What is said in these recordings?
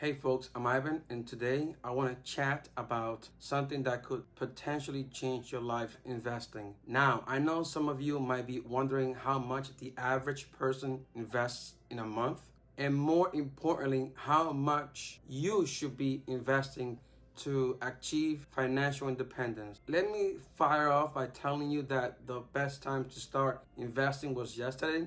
Hey folks, I'm Ivan, and today I want to chat about something that could potentially change your life investing. Now, I know some of you might be wondering how much the average person invests in a month, and more importantly, how much you should be investing to achieve financial independence. Let me fire off by telling you that the best time to start investing was yesterday.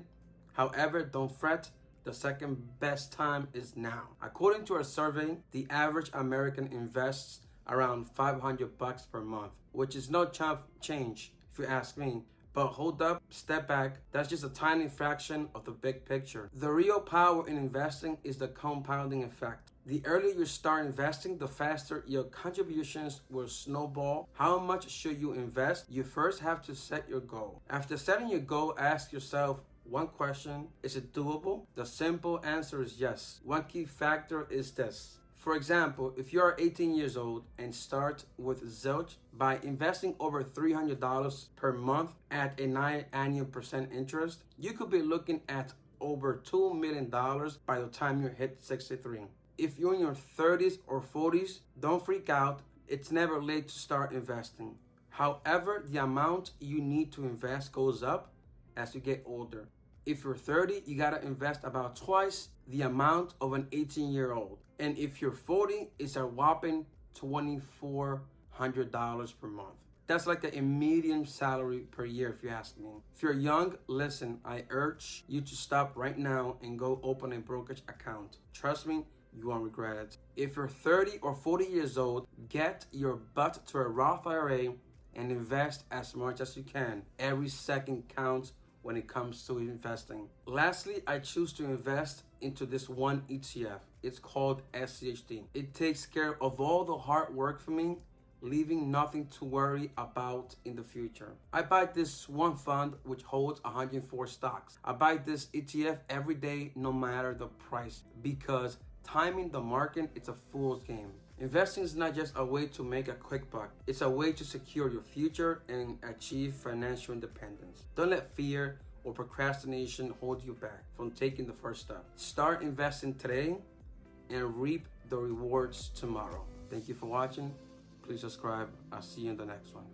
However, don't fret. The second best time is now. According to a survey, the average American invests around $500 per month, which is no chump change if you ask me. But hold up, step back. That's just a tiny fraction of the big picture. The real power in investing is the compounding effect. The earlier you start investing, the faster your contributions will snowball. How much should you invest? You first have to set your goal. After setting your goal, ask yourself one question: is it doable? The simple answer is yes. One key factor is this. For example, if you are 18 years old and start with Zilch, by investing over $300 per month at a 9% annual interest, you could be looking at over $2 million by the time you hit 63. If you're in your 30s or 40s, don't freak out. It's never late to start investing. However, the amount you need to invest goes up as you get older. If you're 30, you gotta invest about twice the amount of an 18-year-old. And if you're 40, it's a whopping $2,400 per month. That's like a median salary per year if you ask me. If you're young, listen, I urge you to stop right now and go open a brokerage account. Trust me, you won't regret it. If you're 30 or 40 years old, get your butt to a Roth IRA and invest as much as you can. Every second counts when it comes to investing. Lastly, I choose to invest into this one ETF. It's called SCHD. It takes care of all the hard work for me, leaving nothing to worry about in the future. I buy this one fund which holds 104 stocks. I buy this ETF every day no matter the price, because timing the market, it's a fool's game. Investing is not just a way to make a quick buck. It's a way to secure your future and achieve financial independence. Don't let fear or procrastination hold you back from taking the first step. Start investing today and reap the rewards tomorrow. Thank you for watching. Please subscribe. I'll see you in the next one.